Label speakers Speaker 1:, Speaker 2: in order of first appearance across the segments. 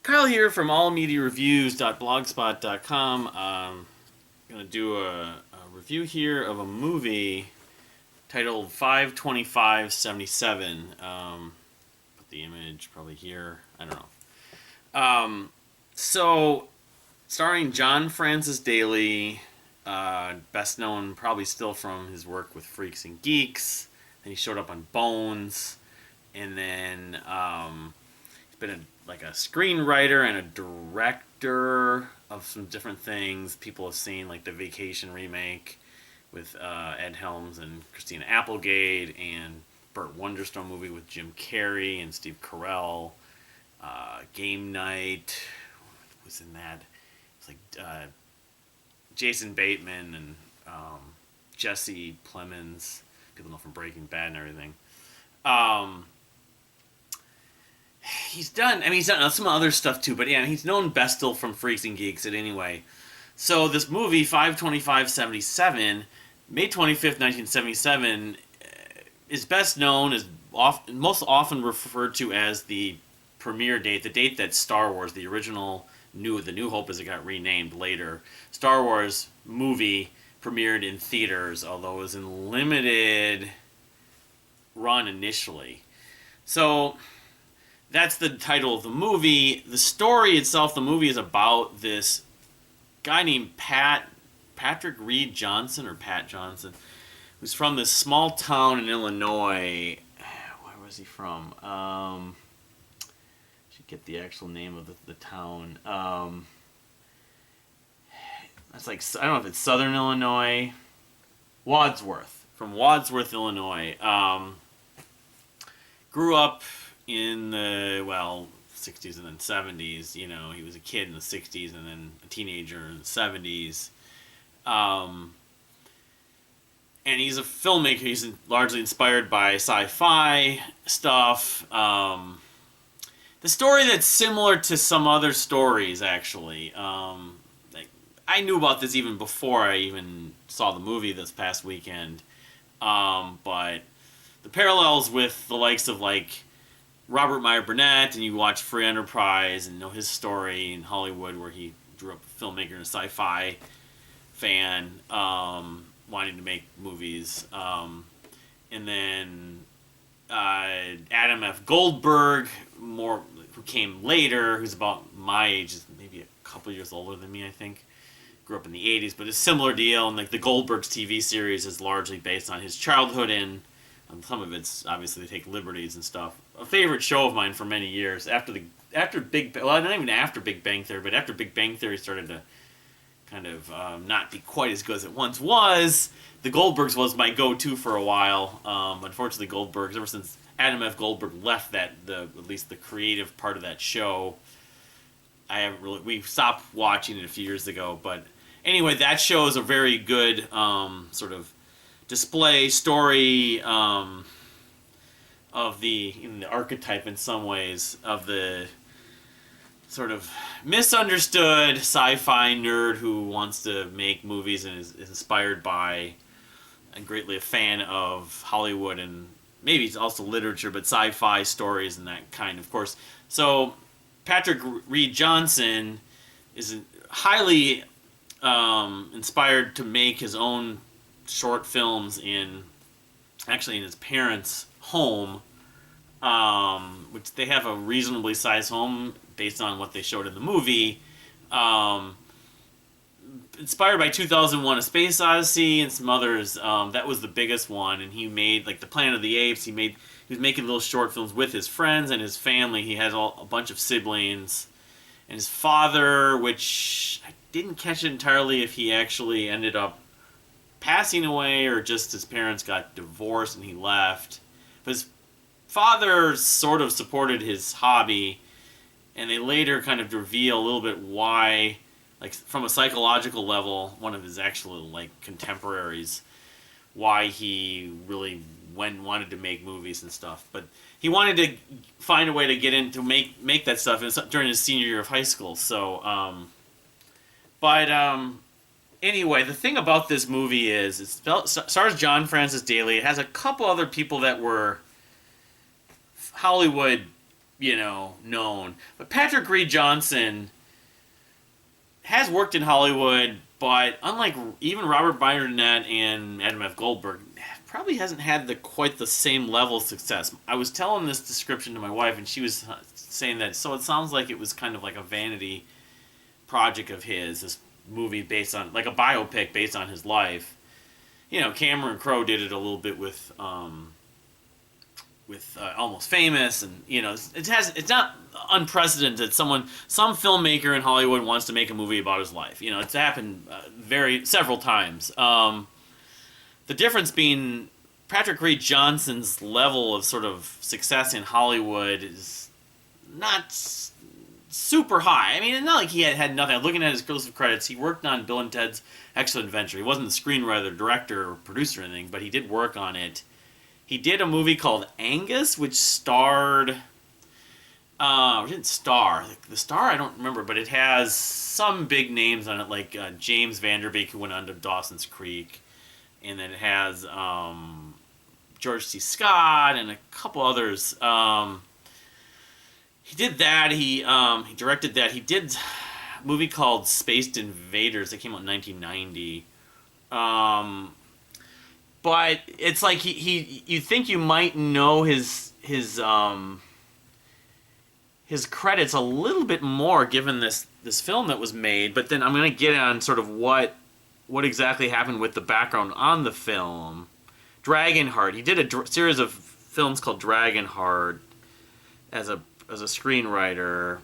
Speaker 1: Kyle here from allmediareviews.blogspot.com. Going to do a review here of a movie titled 52577. Put the image probably here. I don't know. So, starring John Francis Daley, best known probably still from his work with Freaks and Geeks. And he showed up on Bones. And then he's been like a screenwriter and a director of some different things. People have seen like the Vacation remake with Ed Helms and Christina Applegate, and Burt Wonderstone movie with Jim Carrey and Steve Carell. Game Night was in that. It's like Jason Bateman and Jesse Plemons. People know from Breaking Bad and everything. He's done some other stuff too, but yeah, he's known best still from Freaks and Geeks anyway. So this movie, 52577, May 25th, 1977, is best known as most often referred to as the premiere date, the date that Star Wars, the original The New Hope as it got renamed later, Star Wars movie premiered in theaters, although it was in limited run initially. So that's the title of the movie. The story itself, the movie is about this guy named Patrick Read Johnson, or Pat Johnson, who's from this small town in Illinois. Where was he from? Should get the actual name of the town. That's like, I don't know if it's Southern Illinois. Wadsworth. From Wadsworth, Illinois. Grew up in the 60s and then 70s. You know, he was a kid in the 60s and then a teenager in the 70s. And he's a filmmaker. He's largely inspired by sci-fi stuff. The story that's similar to some other stories, actually. I knew about this even before I even saw the movie this past weekend. But the parallels with the likes of like Robert Meyer Burnett, and you watch Free Enterprise and know his story in Hollywood, where he grew up a filmmaker and a sci-fi fan, wanting to make movies. And then Adam F. Goldberg, who came later, who's about my age, maybe a couple years older than me, I think. Grew up in the 80s, but a similar deal, and like the Goldbergs TV series is largely based on his childhood, and some of it's obviously they take liberties and stuff. A favorite show of mine for many years. Not even after Big Bang Theory, but after Big Bang Theory started to kind of not be quite as good as it once was, the Goldbergs was my go-to for a while. Unfortunately, Goldbergs, ever since Adam F. Goldberg left at least the creative part of that show, we stopped watching it a few years ago. But anyway, that show is a very good sort of display story of the archetype in some ways of the sort of misunderstood sci-fi nerd who wants to make movies and is inspired by and greatly a fan of Hollywood and maybe it's also literature, but sci-fi stories and that kind, of course. So Patrick Read Johnson is highly inspired to make his own short films in his parents' home, which they have a reasonably sized home based on what they showed in the movie. Inspired by 2001: A Space Odyssey and some others. That was the biggest one, and he made like the Planet of the Apes. He was making little short films with his friends and his family. He has a bunch of siblings, and his father, which I didn't catch it entirely if he actually ended up passing away or just his parents got divorced and he left. But his father sort of supported his hobby, and they later kind of reveal a little bit why, like from a psychological level, one of his actual like contemporaries, why he really wanted to make movies and stuff. But he wanted to find a way to get into make that stuff during his senior year of high school. So, anyway, the thing about this movie is it stars John Francis Daley. It has a couple other people that were Hollywood known. But Patrick Read Johnson has worked in Hollywood, but unlike even Robert Burnett and Adam F. Goldberg, probably hasn't had quite the same level of success. I was telling this description to my wife, and she was saying that, so it sounds like it was kind of like a vanity project of his, this movie based on, like a biopic based on his life. Cameron Crowe did it a little bit with Almost Famous, and it's not unprecedented. Some filmmaker in Hollywood wants to make a movie about his life. It's happened several times. The difference being Patrick Read Johnson's level of sort of success in Hollywood is not super high. I mean, it's not like he had nothing. Looking at his exclusive credits, he worked on Bill and Ted's Excellent Adventure. He wasn't the screenwriter, director, or producer or anything, but he did work on it. He did a movie called Angus, which starred... it didn't star. The star, I don't remember, but it has some big names on it, like James Vanderbeek, who went on to Dawson's Creek. And then it has George C. Scott and a couple others. He did that. He directed that. He did a movie called Spaced Invaders that came out in 1990. But it's like you think you might know his credits a little bit more given this film that was made. But then I'm going to get on sort of what exactly happened with the background on the film. Dragonheart. He did a series of films called Dragonheart as a screenwriter.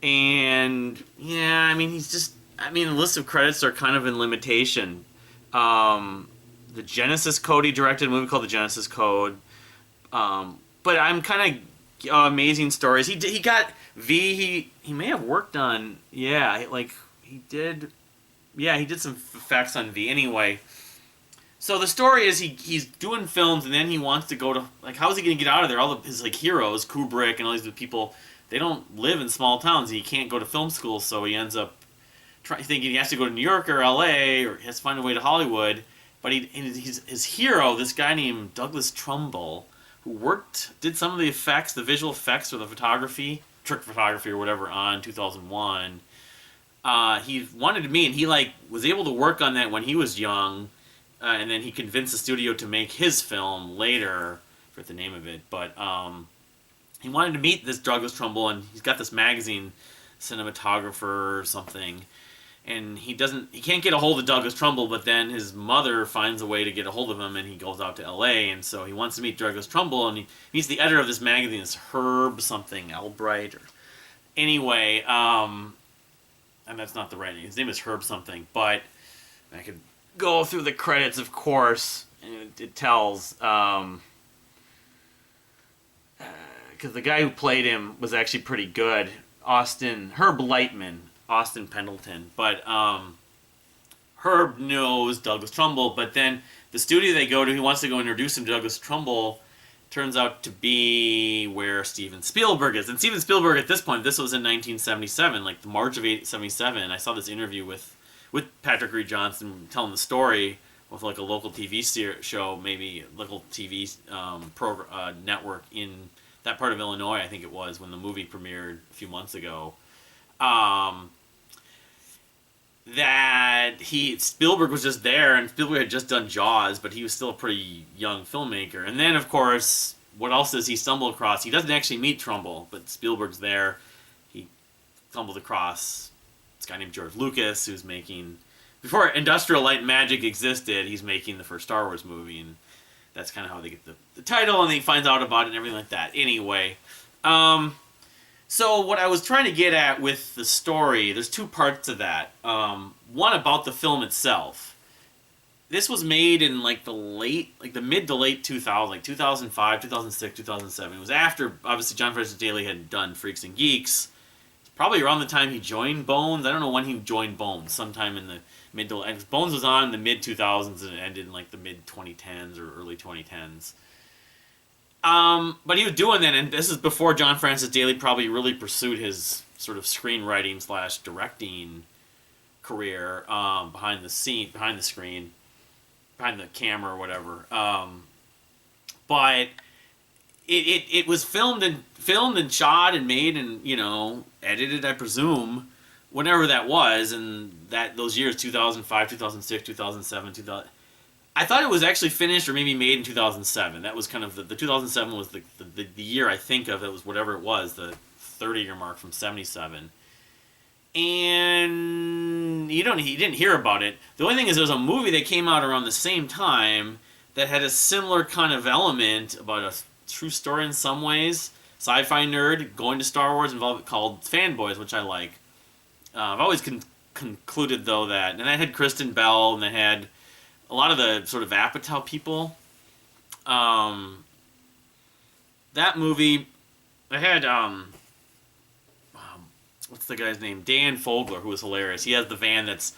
Speaker 1: And yeah, I mean, the list of credits are kind of in limitation. The Genesis Code, he directed a movie called The Genesis Code. But I'm kind of Amazing Stories. He got V. He may have worked on he did some effects on V. Anyway, so the story is he's doing films, and then he wants to go to, like, how is he going to get out of there? All his heroes, Kubrick and all these people, they don't live in small towns. He can't go to film school, so he ends up thinking he has to go to New York or L.A. or he has to find a way to Hollywood. But his hero, this guy named Douglas Trumbull, who did some of the effects, the visual effects or the trick photography or whatever on 2001. He wanted to meet, and he was able to work on that when he was young, and then he convinced the studio to make his film later. I forget the name of it, but he wanted to meet this Douglas Trumbull, and he's got this magazine, cinematographer or something, and he can't get a hold of Douglas Trumbull, but then his mother finds a way to get a hold of him, and he goes out to L.A., and so he wants to meet Douglas Trumbull, and he meets the editor of this magazine, this Herb something, Albright, or anyway, and that's not the right name. His name is Herb something, but I could go through the credits, of course, and it tells, because the guy who played him was actually pretty good. Herb Lightman, Austin Pendleton, but Herb knows Douglas Trumbull, but then the studio they go to, he wants to go introduce him to Douglas Trumbull, turns out to be where Steven Spielberg is. And Steven Spielberg at this point, this was in 1977, like the March of 1977. I saw this interview with Patrick Read Johnson telling the story with like a local TV show, maybe local TV network in that part of Illinois, I think it was, when the movie premiered a few months ago. That Spielberg was just there, and Spielberg had just done Jaws, but he was still a pretty young filmmaker. And then, of course, what else does he stumble across? He doesn't actually meet Trumbull, but Spielberg's there. He stumbled across this guy named George Lucas, who's making, before Industrial Light and Magic existed, he's making the first Star Wars movie, and that's kind of how they get the title, and he finds out about it and everything like that. Anyway, so what I was trying to get at with the story, there's two parts to that. One about the film itself. This was made in the mid to late 2000, like 2005, 2006, 2007. It was after, obviously, John Francis Daley had done Freaks and Geeks. It's probably around the time he joined Bones. I don't know when he joined Bones, sometime in the mid to late. Bones was on in the mid 2000s and it ended in like the mid 2010s or early 2010s. But he was doing that, and this is before John Francis Daley probably really pursued his sort of screenwriting / directing career behind the screen, behind the camera or whatever. But it was filmed and shot and made and edited, I presume, whenever that was, and that those years 2005, 2006, 2007, 2000. I thought it was actually finished or maybe made in 2007. That was kind of the 2007 was the year I think of. It was whatever it was, the 30-year mark from 77. And you didn't hear about it. The only thing is there was a movie that came out around the same time that had a similar kind of element about a true story in some ways. Sci-fi nerd going to Star Wars involved, called Fanboys, which I like. I've always concluded though that, and I had Kristen Bell and they had a lot of the sort of Apatow people. That movie, I had what's the guy's name? Dan Fogler, who was hilarious. He has the van that's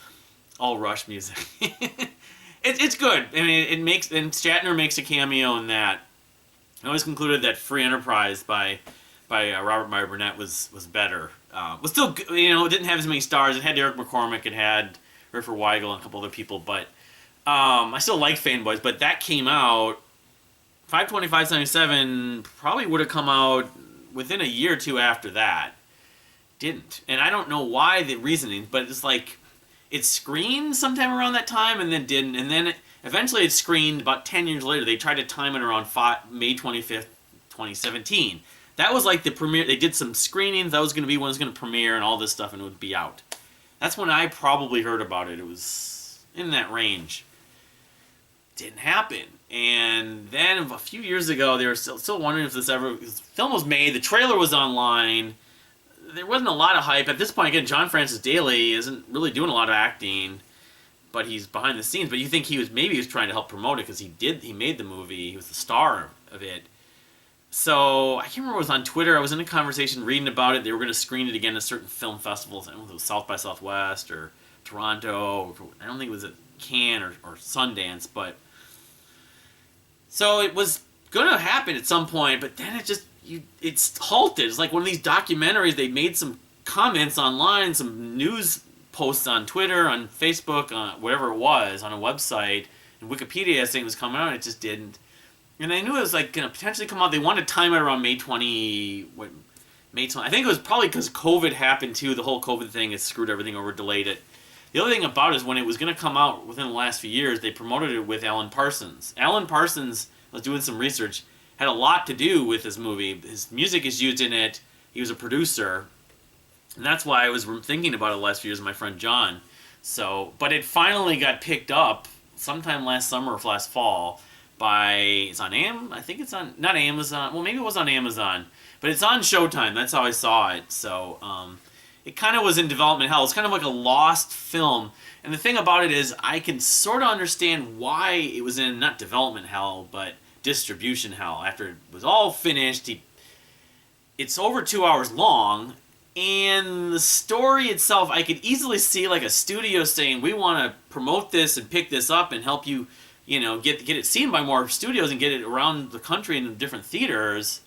Speaker 1: all Rush music. It's good. I mean, and Shatner makes a cameo in that. I always concluded that Free Enterprise by Robert Meyer Burnett was better. Was still, it didn't have as many stars. It had Eric McCormick. It had Ripper Weigel and a couple other people, but I still like Fanboys. But that came out 5/25/77. Probably would have come out within a year or two after that. Didn't, and I don't know why the reasoning, but it's like it screened sometime around that time and then didn't, and then eventually it screened about 10 years later. They tried to time it around May 25th, 2017. That was like the premiere. They did some screenings. That was going to be when it was going to premiere and all this stuff, and it would be out. That's when I probably heard about it. It was in that range. Didn't happen. And then a few years ago, they were still wondering if the film was made. The trailer was online. There wasn't a lot of hype. At this point, again, John Francis Daley isn't really doing a lot of acting, but he's behind the scenes. But you think he was trying to help promote it because he made the movie. He was the star of it. So I can't remember what was on Twitter. I was in a conversation reading about it. They were going to screen it again at certain film festivals. I don't know if it was South by Southwest or Toronto. I don't think it was at Cannes or Sundance. But so it was going to happen at some point, but then it's halted. It's like one of these documentaries. They made some comments online, some news posts on Twitter, on Facebook, whatever it was, on a website, and Wikipedia saying it was coming out. It just didn't. And I knew it was like going to potentially come out. They wanted to time it around May 20. May 20. I think it was probably because COVID happened too. The whole COVID thing has screwed everything over, delayed it. The other thing about it is when it was going to come out within the last few years, they promoted it with Alan Parsons. Alan Parsons, I was doing some research, had a lot to do with this movie. His music is used in it. He was a producer. And that's why I was thinking about it the last few years with my friend John. So, but it finally got picked up sometime last summer or last fall it's on I think it's on, not Amazon. Well, maybe it was on Amazon. But it's on Showtime. That's how I saw it. So, it kind of was in development hell. It's kind of like a lost film. And the thing about it is I can sort of understand why it was in, not development hell, but distribution hell. After it was all finished, it's over 2 hours long, and the story itself, I could easily see like a studio saying, we want to promote this and pick this up and help you, get it seen by more studios and get it around the country in different theaters,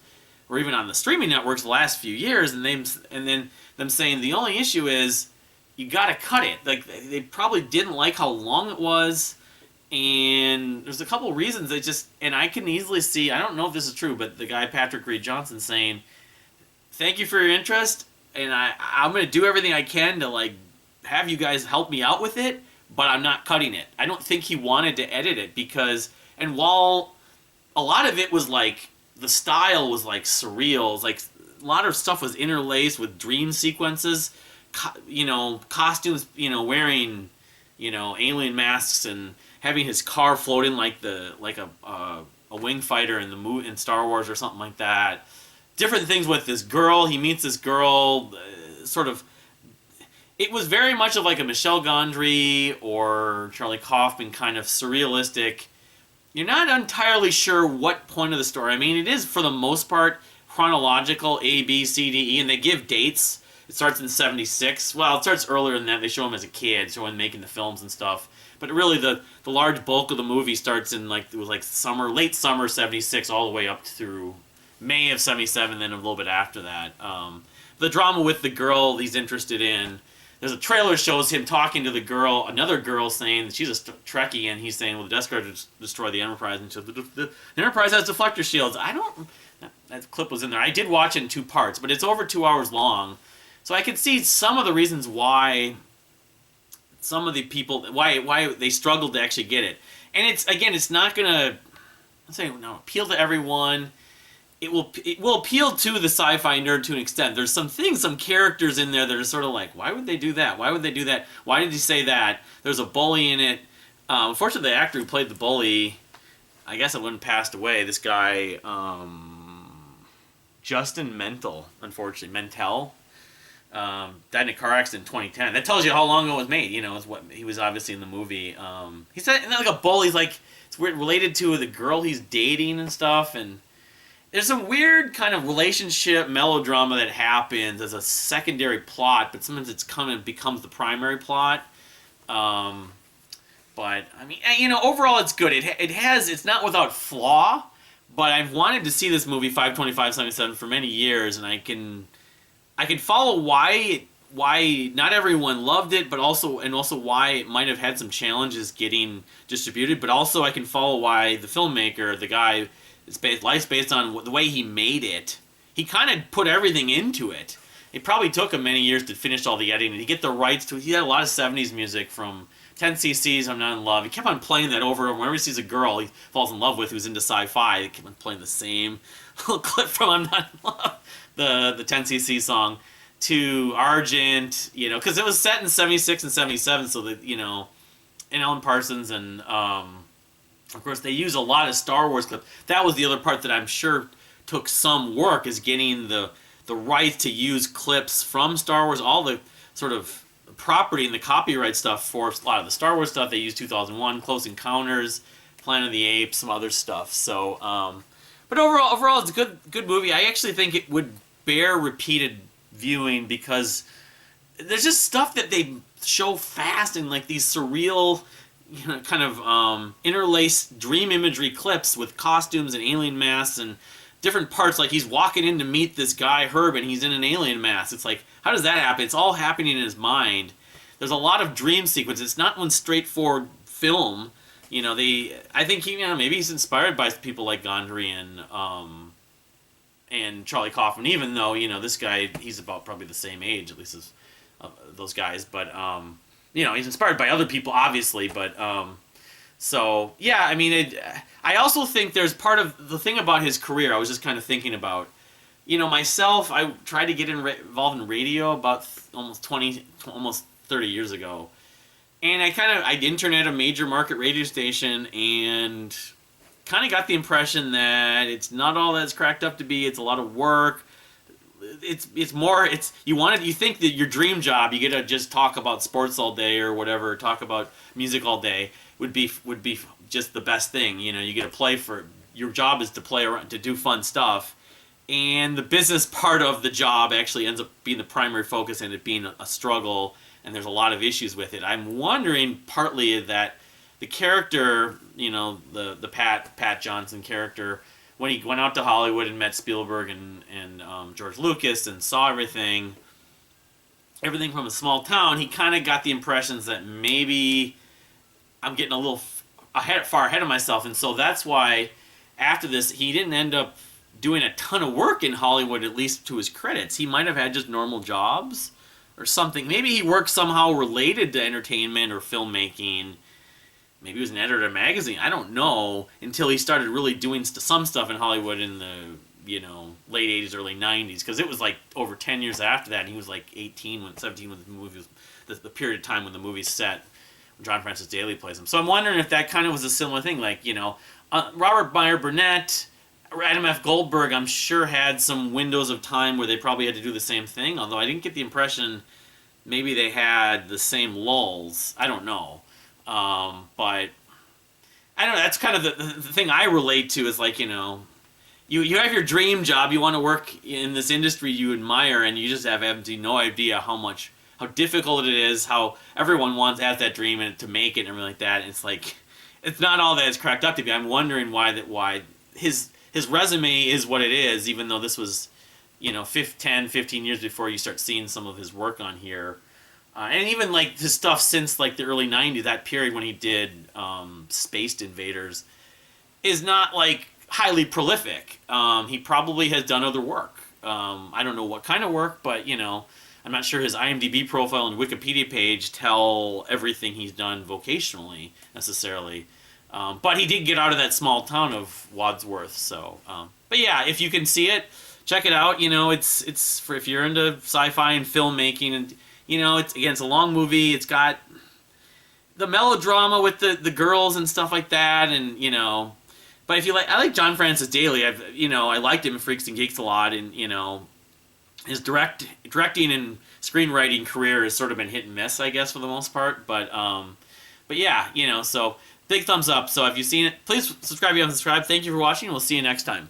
Speaker 1: or even on the streaming networks the last few years, and then them saying the only issue is you got to cut it. Like they probably didn't like how long it was. And there's a couple reasons and I can easily see, I don't know if this is true, but the guy Patrick Read Johnson saying, thank you for your interest, and I'm going to do everything I can to like have you guys help me out with it, but I'm not cutting it. I don't think he wanted to edit it and while a lot of it was like, the style was like surreal, it was like a lot of stuff was interlaced with dream sequences, costumes, wearing, alien masks and having his car floating like a wing fighter in Star Wars or something like that. Different things with this girl. He meets this girl, sort of. It was very much of like a Michel Gondry or Charlie Kaufman kind of surrealistic. You're not entirely sure what point of the story. I mean, it is for the most part chronological, A, B, C, D, E, and they give dates. It starts in 76. Well, it starts earlier than that. They show him as a kid, so when making the films and stuff. But really, the large bulk of the movie starts in late summer 76, all the way up through May of 77, then a little bit after that. The drama with the girl he's interested in. There's a trailer shows him talking to another girl, saying that she's a Trekkie, and he's saying, well, the Death Star destroy the Enterprise, and so the Enterprise has deflector shields. that clip was in there. I did watch it in 2 parts, but it's over 2 hours long, so I could see some of the reasons why some of the people why they struggled to actually get it. And it's not gonna appeal to everyone. It will appeal to the sci-fi nerd to an extent. There's some characters in there that are sort of like, why would they do that? Why would they do that? Why did he say that? There's a bully in it. Unfortunately, the actor who played the bully, I guess it wouldn't passed away. This guy, Justin Mental, unfortunately, died in a car accident in 2010. That tells you how long ago it was made. Is what he was obviously in the movie. He's not like a bully. He's like, it's weird, related to the girl he's dating and stuff, and there's a weird kind of relationship melodrama that happens as a secondary plot, but sometimes becomes the primary plot. But I mean, overall it's good. It's not without flaw, but I've wanted to see this movie 5/25/77 for many years, and I can follow why not everyone loved it, but also why it might have had some challenges getting distributed. But also I can follow why the filmmaker, the guy. Life's based on the way he made it. He kind of put everything into it. It probably took him many years to finish all the editing. To get the rights to it. He had a lot of 70s music from 10cc's I'm Not in Love. He kept on playing that over and over. Whenever he sees a girl he falls in love with who's into sci-fi, he kept on playing the same little clip from I'm Not in Love, the 10cc song, to Argent, because it was set in 76 and 77, so that, and Alan Parsons and... of course, they use a lot of Star Wars clips. That was the other part that I'm sure took some work, is getting the right to use clips from Star Wars, all the sort of property and the copyright stuff for a lot of the Star Wars stuff. They used 2001, Close Encounters, Planet of the Apes, some other stuff. So, but overall, it's a good movie. I actually think it would bear repeated viewing because there's just stuff that they show fast and like these surreal... kind of interlaced dream imagery clips with costumes and alien masks and different parts. Like he's walking in to meet this guy Herb, and he's in an alien mask. It's like, how does that happen? It's all happening in his mind. There's a lot of dream sequences. It's not one straightforward film. I think maybe he's inspired by people like Gondry and Charlie Kaufman. Even though this guy, he's about probably the same age, at least as those guys, but. He's inspired by other people, obviously, but, so, yeah, I mean, I also think there's part of the thing about his career I was just kind of thinking about. Myself, I tried to get involved in radio about almost 30 years ago, and I interned at a major market radio station, and kind of got the impression that it's not all that it's cracked up to be. It's a lot of work. It's more, you think that your dream job, you get to just talk about sports all day or whatever, talk about music all day, would be just the best thing. You get to play your job is to play around, to do fun stuff, and the business part of the job actually ends up being the primary focus and it being a struggle, and there's a lot of issues with it. I'm wondering partly that the character, the Pat Johnson character, when he went out to Hollywood and met Spielberg and George Lucas and saw everything from a small town, he kind of got the impressions that maybe I'm getting a little far ahead of myself. And so that's why after this, he didn't end up doing a ton of work in Hollywood, at least to his credits. He might have had just normal jobs or something. Maybe he worked somehow related to entertainment or filmmaking. Maybe he was an editor at a magazine. I don't know, until he started really doing some stuff in Hollywood in the, late 80s, early 90s. Because it was like over 10 years after that, and he was like 17 when the movie was, the period of time when the movie's set, when John Francis Daley plays him. So I'm wondering if that kind of was a similar thing. Like, Robert Meyer Burnett, Adam F. Goldberg, I'm sure had some windows of time where they probably had to do the same thing. Although I didn't get the impression maybe they had the same lulls. I don't know. But I don't know, that's kind of the thing I relate to is like, you have your dream job, you want to work in this industry you admire, and you just have absolutely no idea how difficult it is, how everyone has that dream and to make it and everything like that. And it's like, it's not all that it's cracked up to be. I'm wondering why his resume is what it is, even though this was, 10, 15 years before you start seeing some of his work on here. And even like his stuff since like the early 90s, that period when he did Spaced Invaders, is not like highly prolific. He probably has done other work. I don't know what kind of work, but I'm not sure his IMDb profile and Wikipedia page tell everything he's done vocationally necessarily. But he did get out of that small town of Wadsworth. So, but yeah, if you can see it, check it out. It's for if you're into sci-fi and filmmaking, and it's a long movie. It's got the melodrama with the girls and stuff like that, and But if you I like John Francis Daley. I liked him in Freaks and Geeks a lot, and his directing and screenwriting career has sort of been hit and miss, I guess, for the most part. But yeah, so big thumbs up. So if you've seen it, please subscribe if you haven't subscribed. Thank you for watching. We'll see you next time.